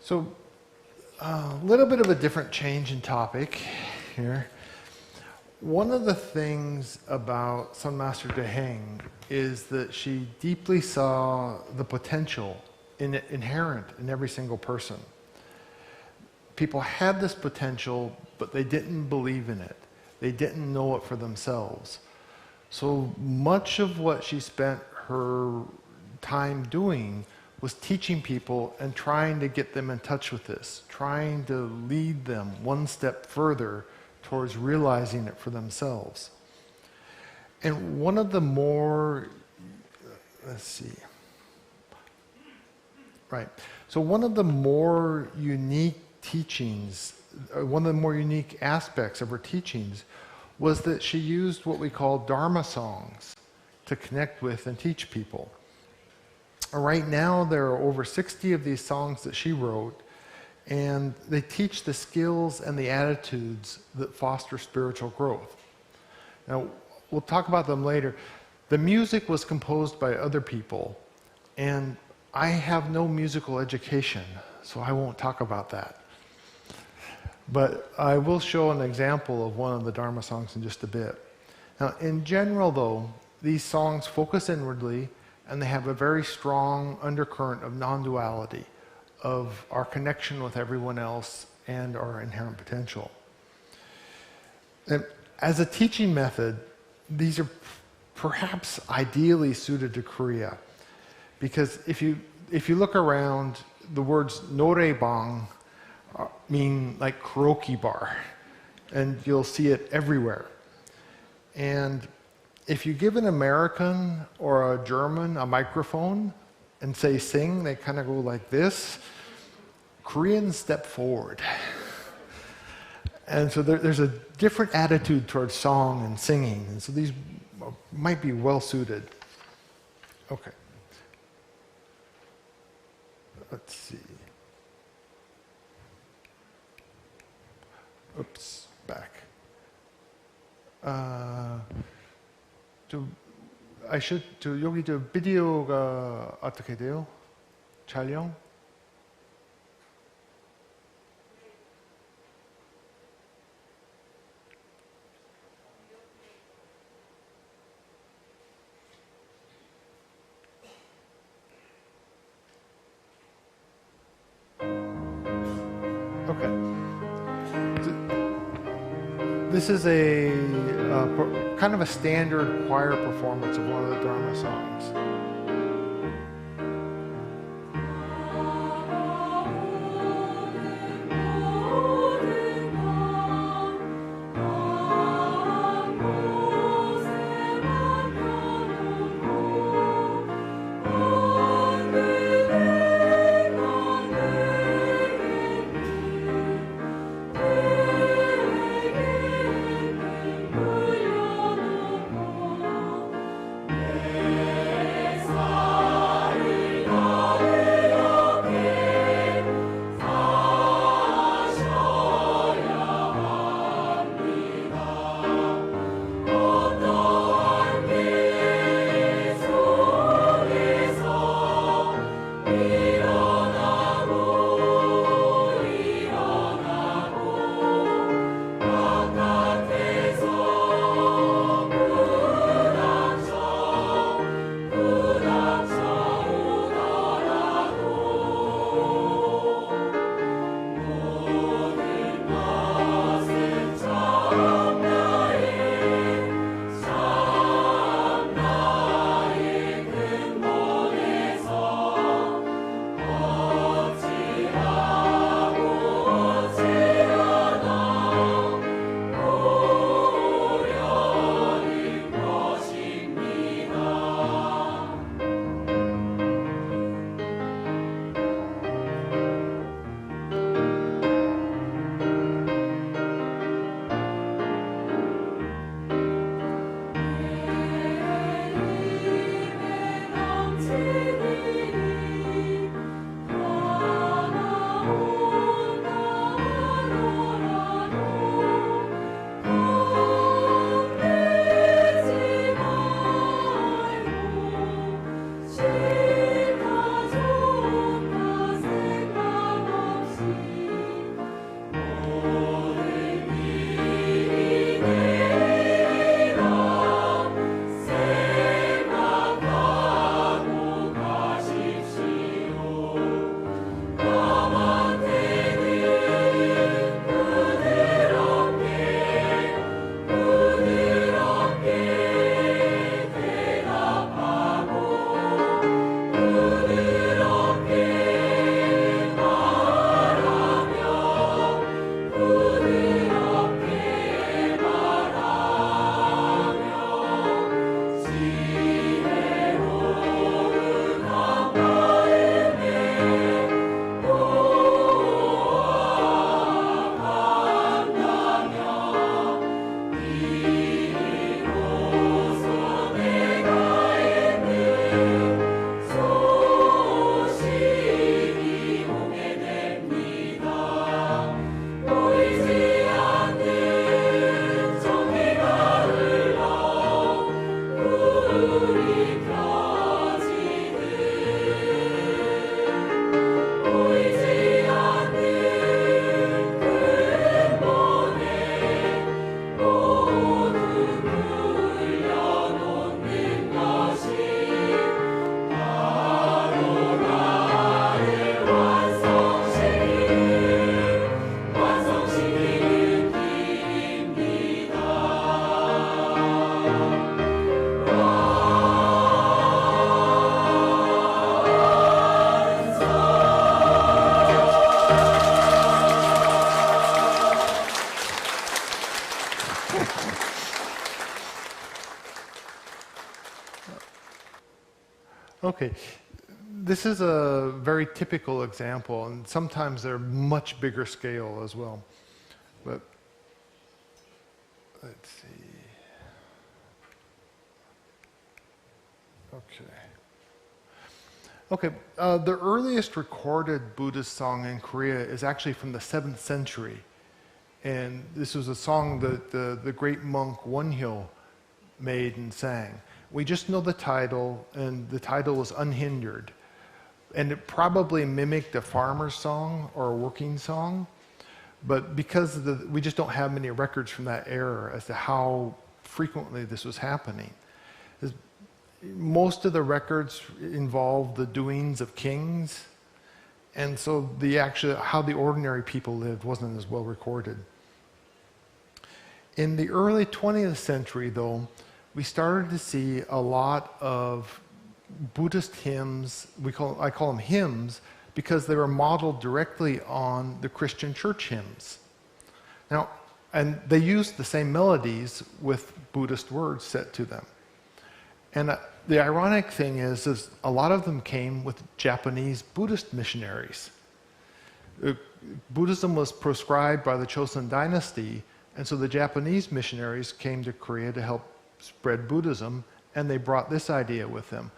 So, a little bit of a different change in topic here. One of the things about Seon Master Daehaeng is that she deeply saw the potential inherent in every single person. People had this potential, but they didn't believe in it. They didn't know it for themselves. So much of what she spent her time doing was teaching people and trying to get them in touch with this, trying to lead them one step further towards realizing it for themselves. And one of the more, so one of the more unique teachings, one of the more unique aspects of her teachings was that she used what we call Dharma Songs to connect with and teach people. Right now, there are over 60 of these songs that she wrote, and they teach the skills and the attitudes that foster spiritual growth. Now, we'll talk about them later. The music was composed by other people, and I have no musical education, so I won't talk about that. But I will show an example of one of the Dharma songs in just a bit. Now, in general, though, these songs focus inwardly, and they have a very strong undercurrent of non-duality, of our connection with everyone else and our inherent potential. And as a teaching method, these are perhaps ideally suited to Korea, because if you look around, the words noraebang mean like karaoke bar, and you'll see it everywhere. And if you give an American or a German a microphone and say sing, they kind of go like this. Koreans step forward. And so there's a different attitude towards song and singing, and so these might be well suited. Okay. Let's see. Oops, back. 여기 비디오가 어떻게 돼요? 촬영? Okay. This is a kind of a standard choir performance of one of the Dharma songs. Okay. This is a very typical example, and sometimes they're much bigger scale as well. But let's see. Okay. Okay, the earliest recorded Buddhist song in Korea is actually from the 7th century. And this was a song that the great monk Wonhyo made and sang. We just know the title, and the title was Unhindered. And it probably mimicked a farmer's song or a working song, but because we just don't have many records from that era as to how frequently this was happening. Most of the records involve the doings of kings, and so how the ordinary people lived wasn't as well recorded. In the early 20th century, though, we started to see a lot of Buddhist hymns. I call them hymns because they were modeled directly on the Christian church hymns. Now, and they used the same melodies with Buddhist words set to them. And the ironic thing is a lot of them came with Japanese Buddhist missionaries. Buddhism was proscribed by the Chosun dynasty, and so the Japanese missionaries came to Korea to help spread Buddhism, and they brought this idea with them.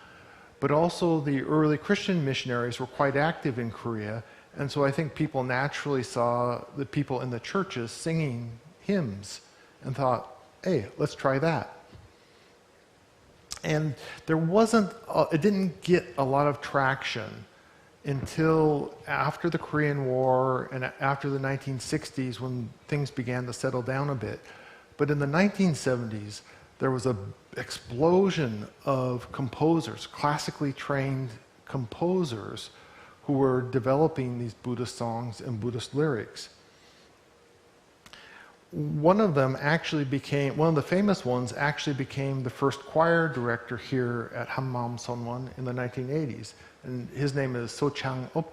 But also the early Christian missionaries were quite active in Korea, and so I think people naturally saw the people in the churches singing hymns and thought, hey, let's try that. And it didn't get a lot of traction until after the Korean War and after the 1960s when things began to settle down a bit. But in the 1970s, there was an explosion of composers, classically trained composers, who were developing these Buddhist songs and Buddhist lyrics. One of the famous ones actually became the first choir director here at Hanmaum Sonwon in the 1980s. And his name is So Chang-up.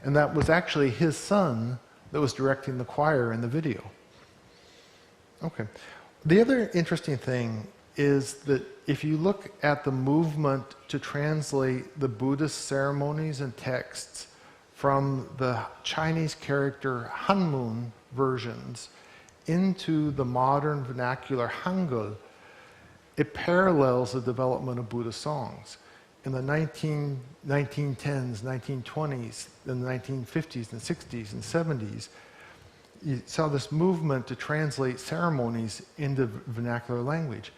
And that was actually his son that was directing the choir in the video. Okay. The other interesting thing is that if you look at the movement to translate the Buddhist ceremonies and texts from the Chinese character Hanmaum versions into the modern vernacular Hangul, it parallels the development of Buddhist songs. In the 1910s, 1920s, the 1950s and 60s and 70s, you saw this movement to translate ceremonies into vernacular language.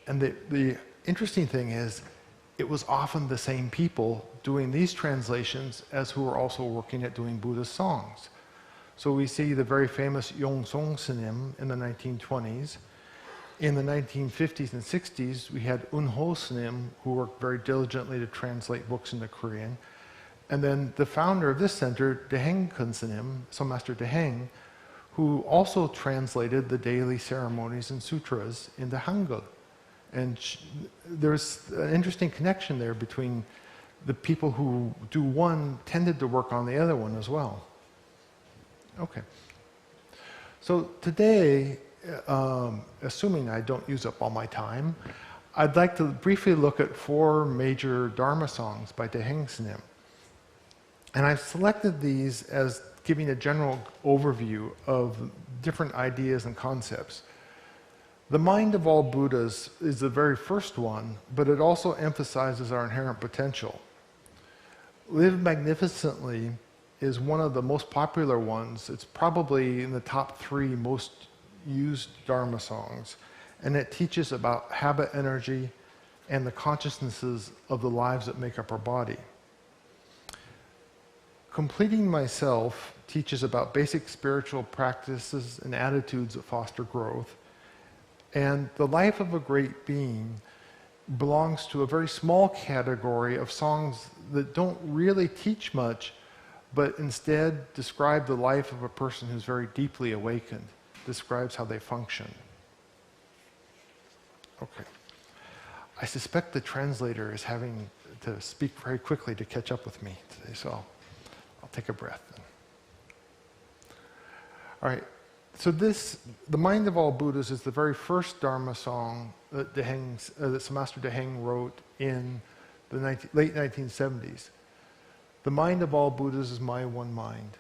And the interesting thing is, it was often the same people doing these translations as who were also working at doing Buddhist songs. So we see the very famous Yongsong Snim in the 1920s. In the 1950s and 60s, we had Unho Snim, who worked very diligently to translate books into Korean. And then the founder of this center, Daehaeng Snim, Seon Master Daehaeng, who also translated the daily ceremonies and sutras into Hangul. And there's an interesting connection there between the people who do one tended to work on the other one as well. Okay. So today, assuming I don't use up all my time, I'd like to briefly look at 4 major Dharma songs by Daehaeng Snim. And I've selected these as giving a general overview of different ideas and concepts. The Mind of All Buddhas is the very first one, but it also emphasizes our inherent potential. Live Magnificently is one of the most popular ones. It's probably in the top 3 most used Dharma songs, and it teaches about habit energy and the consciousnesses of the lives that make up our body. Completing Myself teaches about basic spiritual practices and attitudes that foster growth. And The Life of a Great Being belongs to a very small category of songs that don't really teach much, but instead describe the life of a person who's very deeply awakened, describes how they function. Okay. I suspect the translator is having to speak very quickly to catch up with me today, so I'll take a breath then. All right. So The Mind of All Buddhas is the very first Dharma song that Seon Master Daehaeng wrote in late 1970s. The mind of all Buddhas is my one mind.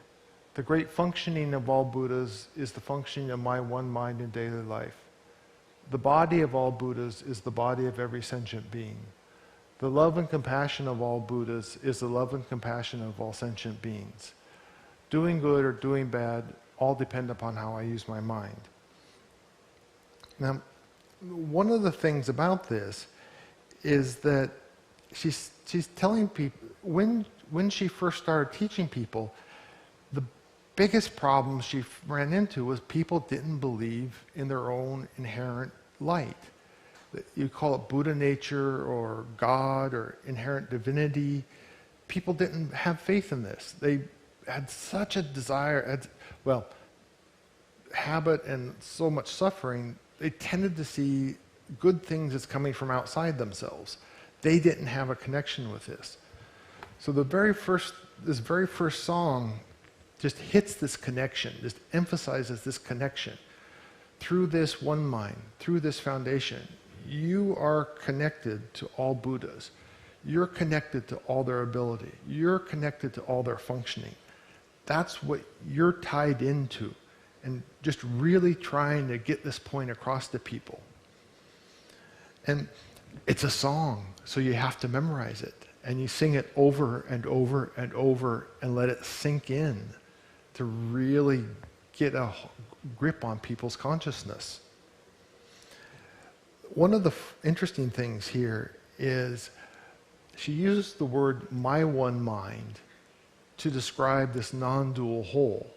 The great functioning of all Buddhas is the functioning of my one mind in daily life. The body of all Buddhas is the body of every sentient being. The love and compassion of all Buddhas is the love and compassion of all sentient beings. Doing good or doing bad all depend upon how I use my mind. Now, one of the things about this is that she's telling people, when she first started teaching people, the biggest problem she ran into was people didn't believe in their own inherent light. You call it Buddha nature or God or inherent divinity. People didn't have faith in this. They had such a desire, habit and so much suffering, they tended to see good things as coming from outside themselves. They didn't have a connection with this. So this very first song just hits this connection, just emphasizes this connection. Through this one mind, through this foundation, you are connected to all Buddhas. You're connected to all their ability. You're connected to all their functioning. That's what you're tied into, and just really trying to get this point across to people. And it's a song, so you have to memorize it. And you sing it over and over and over and let it sink in to really get a grip on people's consciousness. One of the interesting things here is she uses the word my one mind to describe this non-dual whole.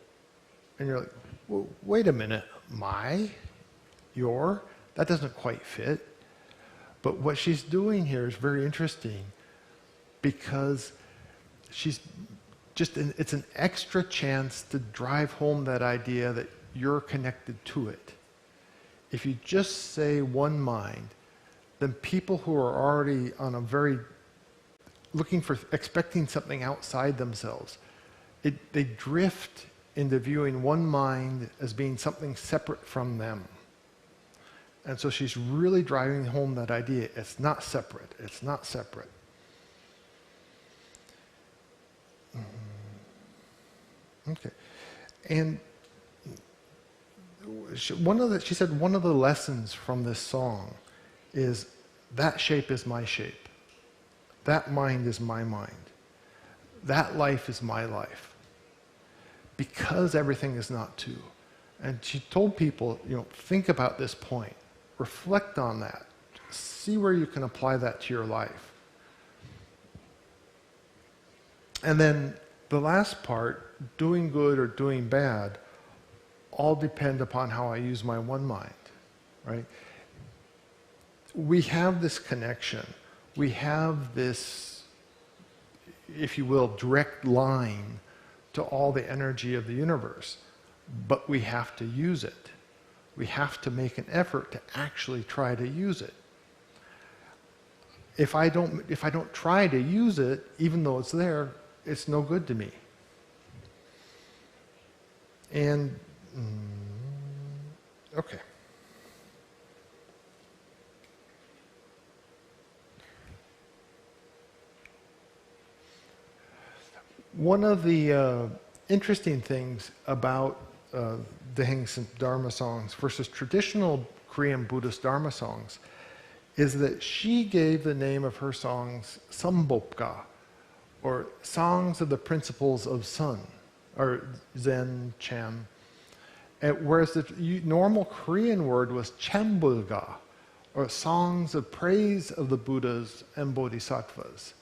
And you're like, well, wait a minute, my, your, that doesn't quite fit. But what she's doing here is very interesting because she's it's an extra chance to drive home that idea that you're connected to it. If you just say one mind, then people who are already on a very expecting something outside themselves, they drift into viewing one mind as being something separate from them. And so she's really driving home that idea. It's not separate. It's not separate. Okay. And she said one of the lessons from this song is that shape is my shape. That mind is my mind. That life is my life. Because everything is not two. And she told people, think about this point. Reflect on that. See where you can apply that to your life. And then the last part, doing good or doing bad, all depend upon how I use my one mind, right? We have this connection. We have this, if you will, direct line to all the energy of the universe, but we have to use it. We have to make an effort to actually try to use it. If I don't try to use it, even though it's there, it's no good to me. And okay. One of the interesting things about Daehaeng's Dharma songs versus traditional Korean Buddhist Dharma songs is that she gave the name of her songs Sambopga, or Songs of the Principles of Sun, or Zen, Chan. Whereas the normal Korean word was Chambulga, or Songs of Praise of the Buddhas and Bodhisattvas.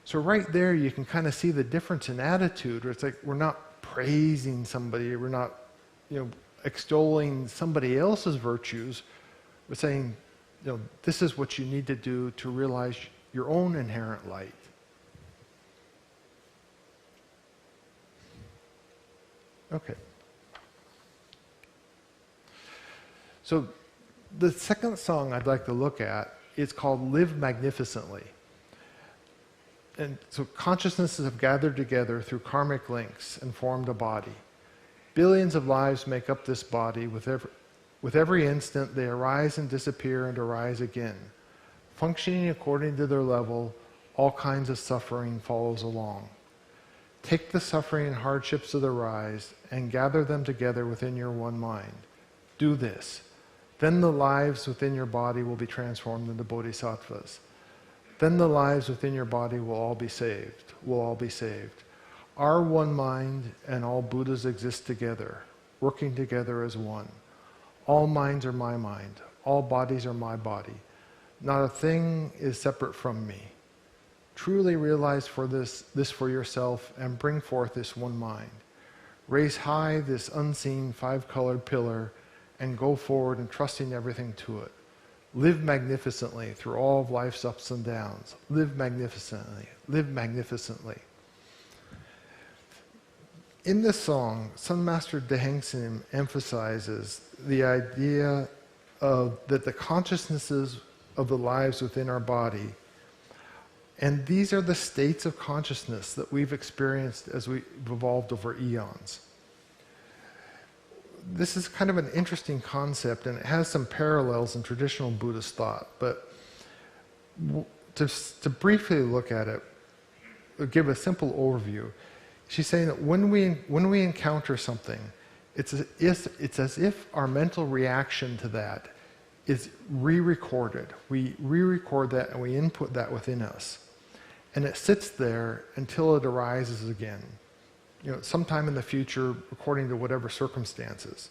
So right there you can kind of see the difference in attitude, where it's like we're not praising somebody, we're not extolling somebody else's virtues. We're saying, this is what you need to do to realize your own inherent light. Okay. So the second song I'd like to look at is called Live Magnificently. And so consciousnesses have gathered together through karmic links and formed a body. Billions of lives make up this body. With every instant, they arise and disappear and arise again. Functioning according to their level, all kinds of suffering follows along. Take the suffering and hardships of the rise and gather them together within your one mind. Do this. Then the lives within your body will be transformed into bodhisattvas. Then the lives within your body will all be saved. Our one mind and all Buddhas exist together, working together as one. All minds are my mind. All bodies are my body. Not a thing is separate from me. Truly realize this for yourself and bring forth this one mind. Raise high this unseen five-colored pillar and go forward entrusting everything to it. Live magnificently through all of life's ups and downs. Live magnificently. Live magnificently. In this song, Seon Master Daehaeng emphasizes the idea that the consciousnesses of the lives within our body, and these are the states of consciousness that we've experienced as we've evolved over eons. This is kind of an interesting concept, and it has some parallels in traditional Buddhist thought, but to briefly look at it, give a simple overview. She's saying that when we encounter something, it's as if our mental reaction to that is re-recorded. We re-record that and we input that within us. And it sits there until it arises again. Sometime in the future, according to whatever circumstances.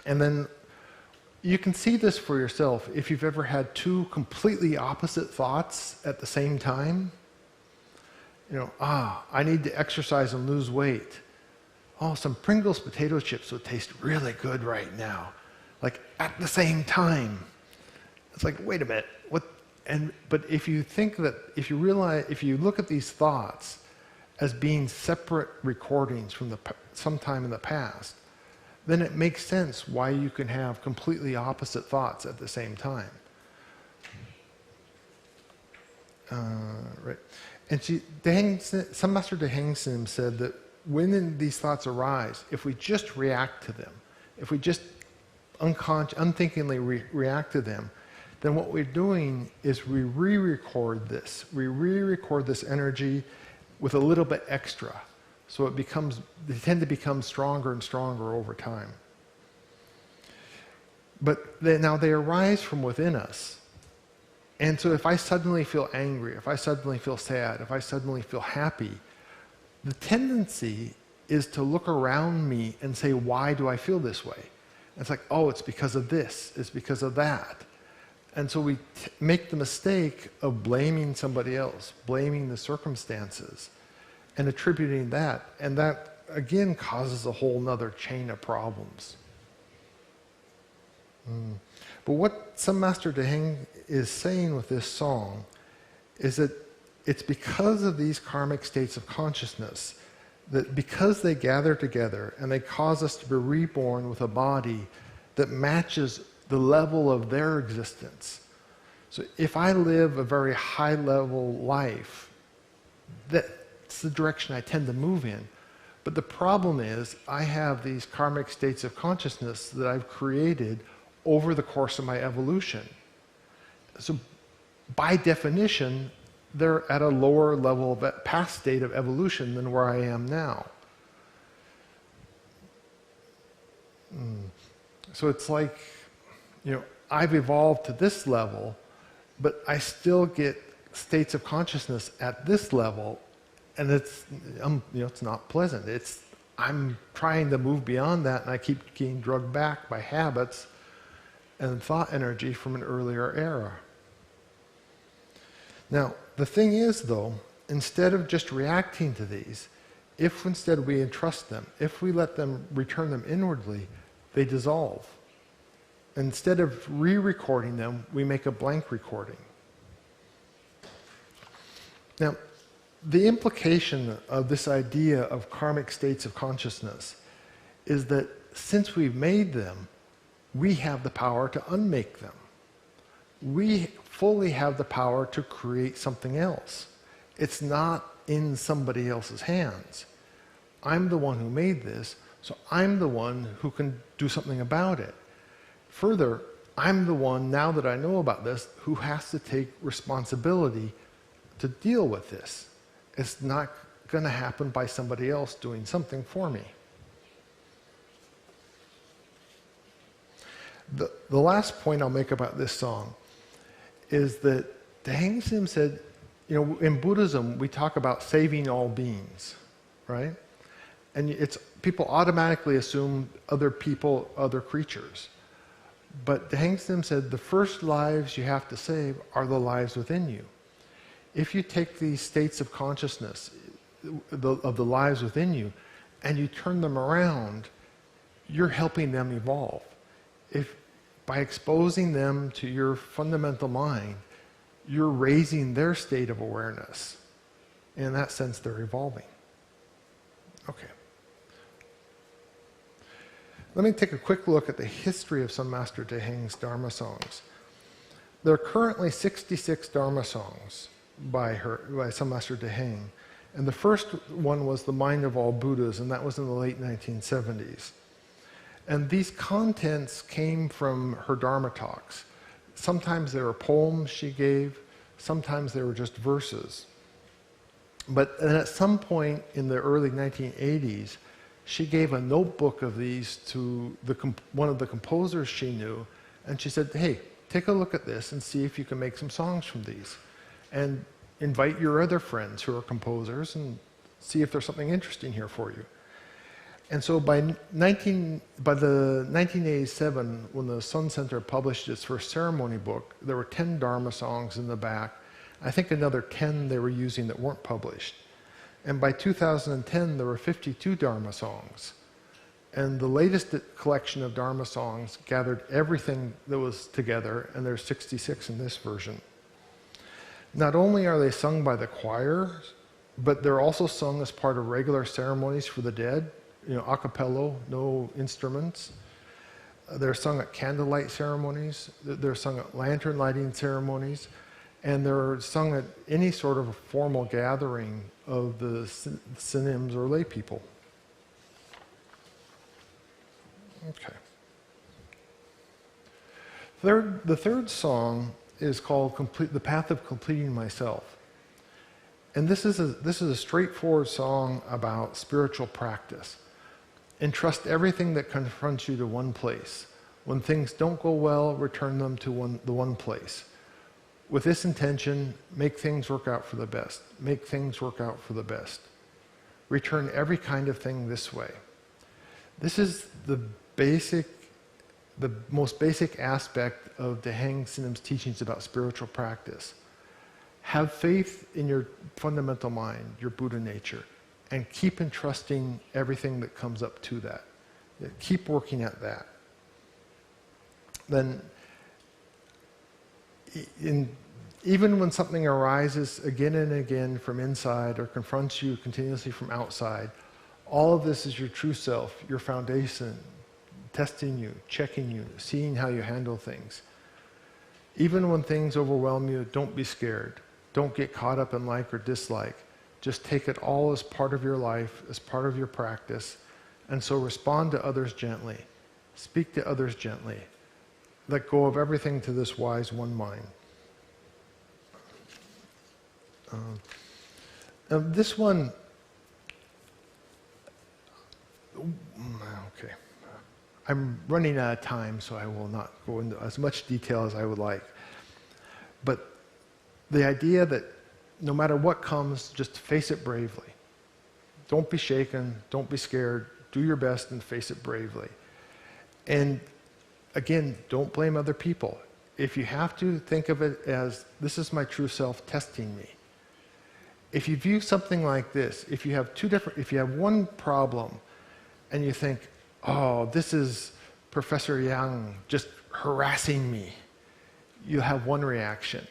And then you can see this for yourself if you've ever had two completely opposite thoughts at the same time. I need to exercise and lose weight. Oh, some Pringles potato chips would taste really good right now. Like at the same time. It's like, wait a minute, what? But if you look at these thoughts as being separate recordings from some time in the past, then it makes sense why you can have completely opposite thoughts at the same time. Right. And Seon Master Daehaeng said that when these thoughts arise, if we just react to them, if we just unthinkingly react to them, then what we're doing is we re-record this. We re-record this energy with a little bit extra. So they tend to become stronger and stronger over time. But now they arise from within us. And so if I suddenly feel angry, if I suddenly feel sad, if I suddenly feel happy, the tendency is to look around me and say, why do I feel this way? And it's like, oh, it's because of this, it's because of that. And so we make the mistake of blaming somebody else, blaming the circumstances, and attributing that. And that, again, causes a whole nother chain of problems. But what Seon Master Daehaeng is saying with this song is that it's because of these karmic states of consciousness, that because they gather together and they cause us to be reborn with a body that matches the level of their existence. So if I live a very high level life, that's the direction I tend to move in. But the problem is I have these karmic states of consciousness that I've created over the course of my evolution. So by definition, they're at a lower level of past state of evolution than where I am now. So it's like, I've evolved to this level, but I still get states of consciousness at this level, and it's not pleasant. I'm trying to move beyond that, and I keep getting drugged back by habits and thought energy from an earlier era. Now, the thing is, though, instead of just reacting to these, if instead we entrust them, if we let them return them inwardly, they dissolve. Instead of re-recording them, we make a blank recording. Now, the implication of this idea of karmic states of consciousness is that since we've made them, we have the power to unmake them. We fully have the power to create something else. It's not in somebody else's hands. I'm the one who made this, so I'm the one who can do something about it. Further, I'm the one, now that I know about this, who has to take responsibility to deal with this. It's not going to happen by somebody else doing something for me. The last point I'll make about this song is that Daehaeng Sim said, in Buddhism, we talk about saving all beings, right? And people automatically assume other people, other creatures. But Daehaeng Sim said the first lives you have to save are the lives within you. If you take these states of consciousness, of the lives within you, and you turn them around, you're helping them evolve. By exposing them to your fundamental mind, you're raising their state of awareness. In that sense, they're evolving. Okay. Let me take a quick look at the history of Seon Master Daehaeng's Dharma Songs. There are currently 66 Dharma Songs by Seon Master Daehaeng. And the first one was The Mind of All Buddhas, and that was in the late 1970s. And these contents came from her Dharma talks. Sometimes they were poems she gave, sometimes they were just verses. But then at some point in the early 1980s, she gave a notebook of these to one of the composers she knew, and she said, hey, take a look at this and see if you can make some songs from these. And invite your other friends who are composers and see if there's something interesting here for you. And so by the 1987, when the Sun Center published its first ceremony book, there were 10 Dharma songs in the back. I think another 10 they were using that weren't published. And by 2010, there were 52 Dharma songs. And the latest collection of Dharma songs gathered everything that was together, and there's 66 in this version. Not only are they sung by the choir, but they're also sung as part of regular ceremonies for the dead, a cappella, no instruments. They're sung at candlelight ceremonies, they're sung at lantern lighting ceremonies, and they're sung at any sort of formal gathering of the synims or lay people. Okay. The third song is called The Path of Completing Myself. And this is a straightforward song about spiritual practice. Entrust everything that confronts you to one place. When things don't go well, return them to the one place. With this intention, make things work out for the best. Make things work out for the best. Return every kind of thing this way. This is the most basic aspect of Daehaeng Sinam's teachings about spiritual practice. Have faith in your fundamental mind, your Buddha nature, and keep entrusting everything that comes up to that. Keep working at that. Then, even when something arises again and again from inside or confronts you continuously from outside, all of this is your true self, your foundation, testing you, checking you, seeing how you handle things. Even when things overwhelm you, don't be scared. Don't get caught up in like or dislike. Just take it all as part of your life, as part of your practice, and so respond to others gently. Speak to others gently. Let go of everything to this wise one mind. This one, okay. I'm running out of time, so I will not go into as much detail as I would like. But the idea that no matter what comes, just face it bravely. Don't be shaken, don't be scared, do your best and face it bravely. And again, don't blame other people. If you have to, think of it as, this is my true self testing me. If you view something like this, if you have one problem and you think, oh, this is Professor Yang just harassing me, you'll have one reaction.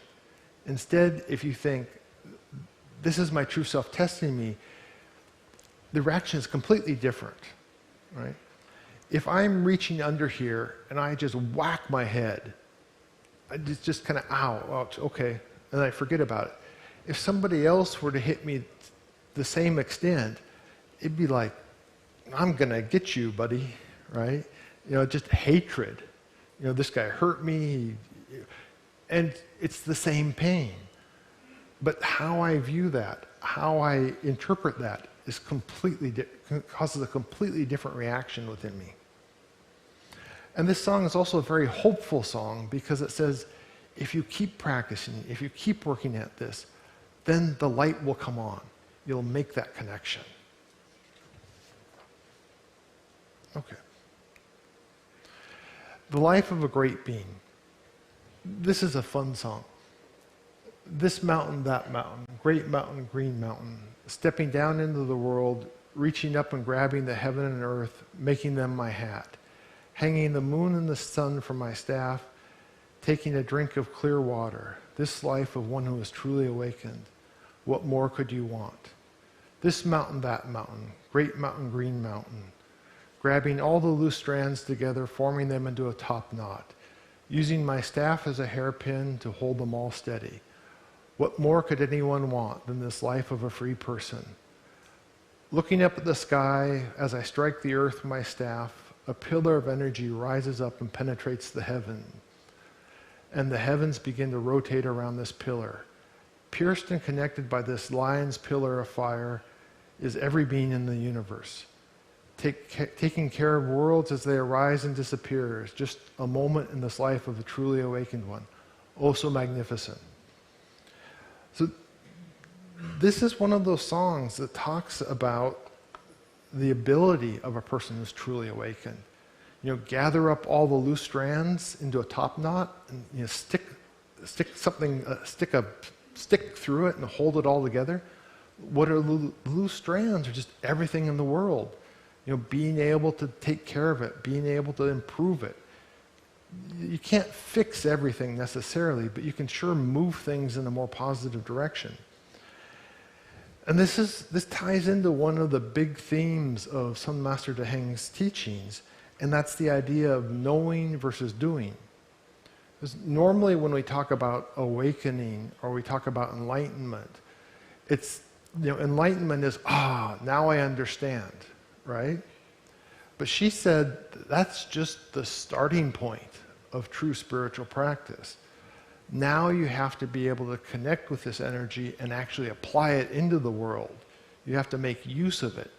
Instead, if you think, this is my true self testing me, the reaction is completely different, right? If I'm reaching under here and I just whack my head, I just kind of, ow, okay, and I forget about it. If somebody else were to hit me the same extent, it'd be like, I'm going to get you, buddy, right? Just hatred. This guy hurt me, and it's the same pain. But how I view that, how I interpret that, is causes a completely different reaction within me. And this song is also a very hopeful song because it says, if you keep practicing, if you keep working at this, then the light will come on. You'll make that connection. Okay. The life of a great being. This is a fun song. This mountain, that mountain, great mountain, green mountain, stepping down into the world, reaching up and grabbing the heaven and earth, making them my hat, hanging the moon and the sun from my staff, taking a drink of clear water, this life of one who is truly awakened. What more could you want? This mountain, that mountain, great mountain, green mountain, grabbing all the loose strands together, forming them into a top knot, using my staff as a hairpin to hold them all steady. What more could anyone want than this life of a free person? Looking up at the sky as I strike the earth with my staff, a pillar of energy rises up and penetrates the heaven. And the heavens begin to rotate around this pillar. Pierced and connected by this lion's pillar of fire is every being in the universe. Taking care of worlds as they arise and disappear is just a moment in this life of a truly awakened one. Oh, so magnificent. So this is one of those songs that talks about the ability of a person who's truly awakened. You know, gather up all the loose strands into a top knot and, you know, stick a stick through it and hold it all together. What are loose strands? Are just everything in the world. You know, being able to take care of it, being able to improve it. You can't fix everything necessarily, but you can sure move things in a more positive direction. And this ties into one of the big themes of Seon Master Daehaeng's teachings, and that's the idea of knowing versus doing. Because normally when we talk about awakening or we talk about enlightenment, it's, you know, enlightenment is, now I understand, right? But she said that's just the starting point of true spiritual practice. Now you have to be able to connect with this energy and actually apply it into the world. You have to make use of it.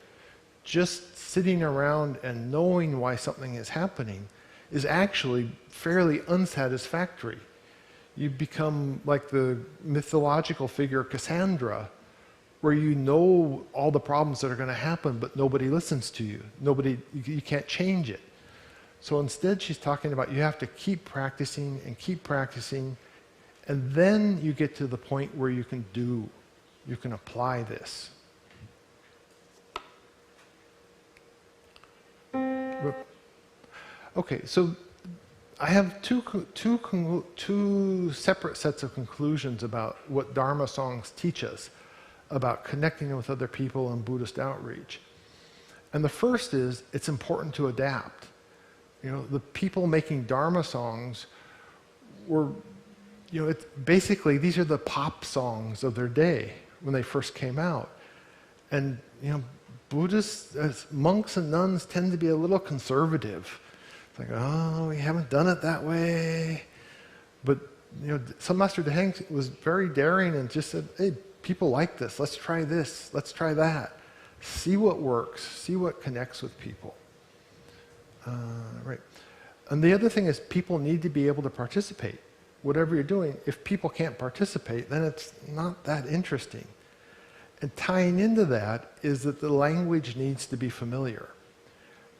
Just sitting around and knowing why something is happening is actually fairly unsatisfactory. You become like the mythological figure Cassandra, where you know all the problems that are going to happen, but nobody listens to you. You can't change it. So instead, she's talking about you have to keep practicing, and then you get to the point where you can apply this. Okay, so I have two separate sets of conclusions about what Dharma Songs teach us about connecting with other people and Buddhist outreach. And the first is, it's important to adapt. You know, the people making Dharma songs were, you know, basically these are the pop songs of their day when they first came out. And, you know, Buddhists, as monks and nuns, tend to be a little conservative. It's like, oh, we haven't done it that way. But, you know, Seon Master Daehaeng was very daring and just said, hey, people like this. Let's try this. Let's try that. See what works. See what connects with people. Right. And the other thing is people need to be able to participate. Whatever you're doing, if people can't participate, then it's not that interesting. And tying into that is that the language needs to be familiar.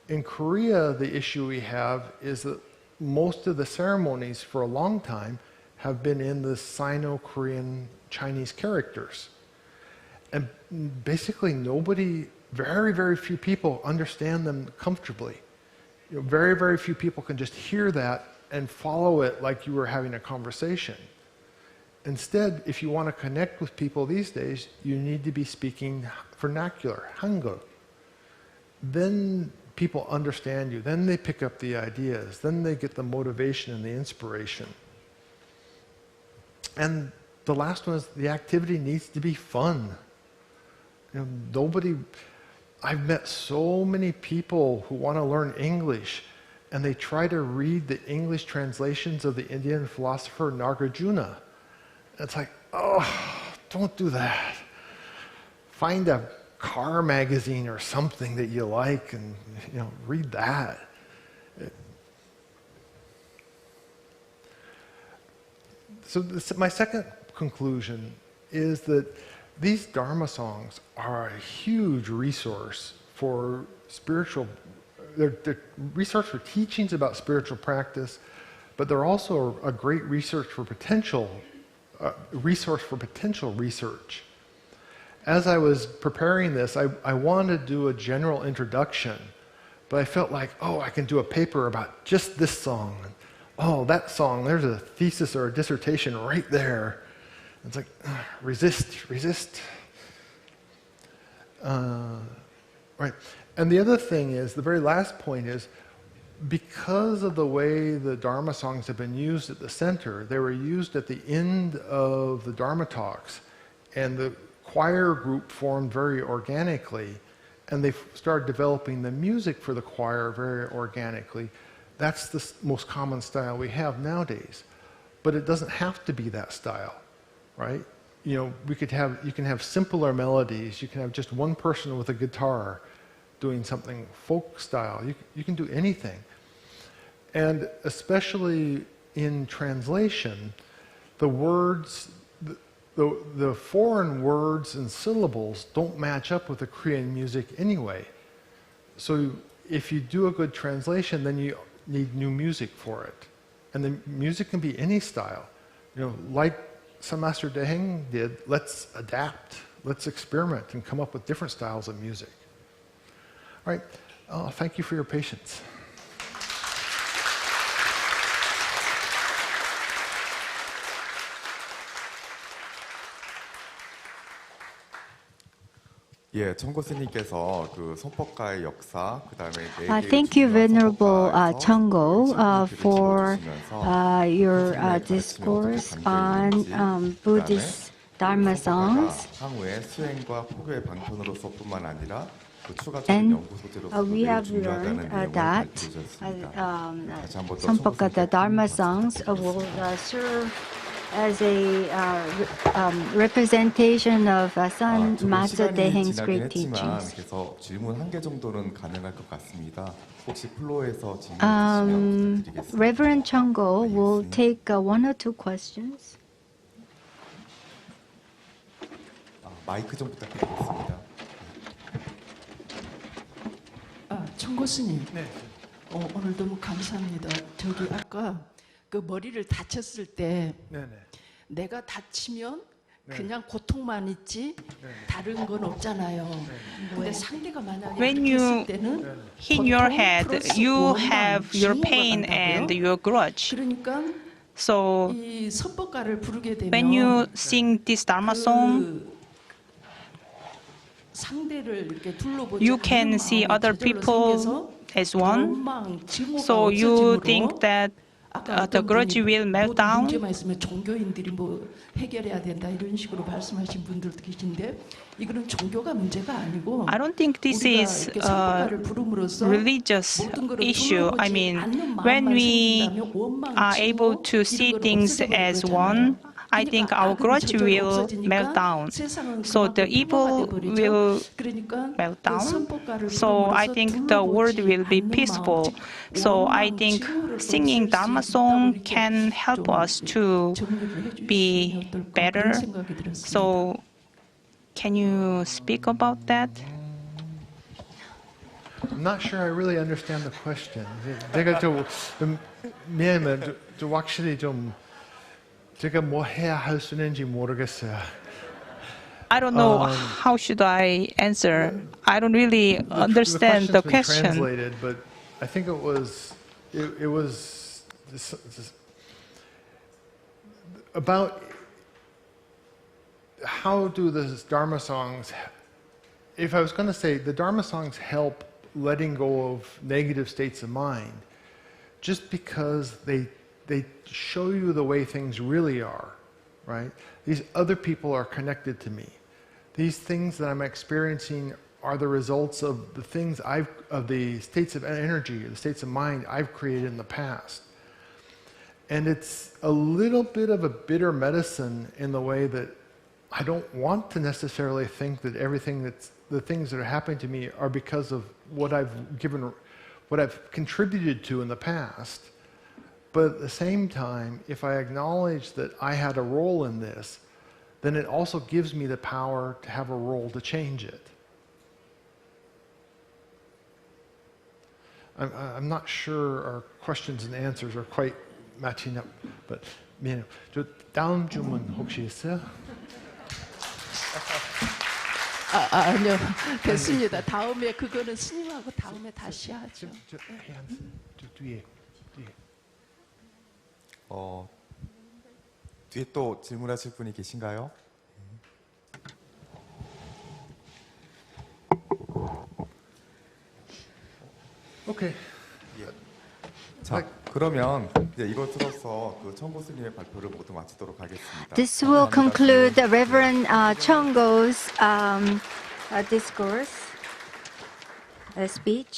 In Korea, the issue we have is that most of the ceremonies for a long time have been in the Sino-Korean Chinese characters. And basically very, very few people understand them comfortably. You know, very, very few people can just hear that and follow it like you were having a conversation. Instead, if you want to connect with people these days, you need to be speaking vernacular, Hangul. Then people understand you. Then they pick up the ideas. Then they get the motivation and the inspiration. And the last one is the activity needs to be fun. You know, I've met so many people who want to learn English, and they try to read the English translations of the Indian philosopher Nagarjuna. It's like, oh, don't do that. Find a car magazine or something that you like and read that. So my second conclusion is that these Dharma songs are a huge resource for they're resource for teachings about spiritual practice, but they're also a great resource for potential research. As I was preparing this, I wanted to do a general introduction, but I felt like, I can do a paper about just this song. Oh, that song, there's a thesis or a dissertation right there. It's like, resist. Right. And the other thing is, the very last point is, because of the way the Dharma songs have been used at the center, they were used at the end of the Dharma talks, and the choir group formed very organically, and they started developing the music for the choir very organically. That's the most common style we have nowadays. But it doesn't have to be that style, right? You can have simpler melodies. You can have just one person with a guitar doing something folk style. You can do anything. And especially in translation, the words, the foreign words and syllables don't match up with the Korean music anyway. So if you do a good translation, then you need new music for it. And the music can be any style. Like Seon Master Daehaeng did, let's adapt, let's experiment and come up with different styles of music. All right, thank you for your patience. 예, 청고스님께서 그 선법가의 역사, 그다음에 Thank you, Venerable Chong, for your discourse on Buddhist Dharma songs. 향후에 수행과 포교의 방편으로서뿐만 아니라 And we have learned that the Dharma songs will serve as a representation of Seon Master Daehaeng's great teachings. 그래서 질문 한 개 정도는 가능할 것 같습니다. 혹시 플로어에서 질문 있으시면 부탁드리겠습니다. Reverend Chong will take one or two questions. 마이크 좀 부탁드리겠습니다. 청고 스님, 네. 오늘 너무 감사합니다. 저기 아까 그 머리를 다쳤을 때 내가 다치면 그냥 고통만 있지 다른 건 없잖아요. 근데 상대가 만약에 When you hit your head, you have your pain and your grudge. 그러니까 So 이 선법가를 부르게 되면 when you sing this Dharma song, you can see other people as one. So you think that the grudge will melt down. 문제만 있으면 종교인들이 뭐 해결해야 된다 이런 식으로 말씀하신 분들도 계신데 이거는 종교가 문제가 아니고 I don't think this is a religious issue. I mean, when we are able to see things as one, I think our grudge will melt down. So the evil will melt down. So I think the world will be peaceful. So I think singing Dharma song can help us to be better. So can you speak about that? I'm not sure I really understand the question. 제가 좀 미안하면 좀 확실히 좀 제가 뭐 해야 할 수 있는지 모르겠어요. I don't know how should I answer. I don't really understand the question. Translated, but I think it was this about how do the Dharma songs. If I was going to say the Dharma songs help letting go of negative states of mind, just because they show you the way things really are, right? These other people are connected to me. These things that I'm experiencing are the results of the things of the states of energy, the states of mind I've created in the past. And it's a little bit of a bitter medicine in the way that I don't want to necessarily think that the things that are happening to me are because of what I've contributed to in the past. But at the same time, if I acknowledge that I had a role in this, then it also gives me the power to have a role to change it. I'm not sure our questions and answers are quite matching up, but 미안해요. 저 다음 질문 혹시 있어요? 아니요, 됐습니다. 다음에 그거는 스님하고 다음에 다시 하죠. 뒤에. 뒤에 또 질문하실 분이 계신가요? 오케이. 자, 그러면 이제 이것으로서 그 청고스님의 발표를 모두 마치도록 하겠습니다. This will conclude the Reverend Chong's discourse, speech.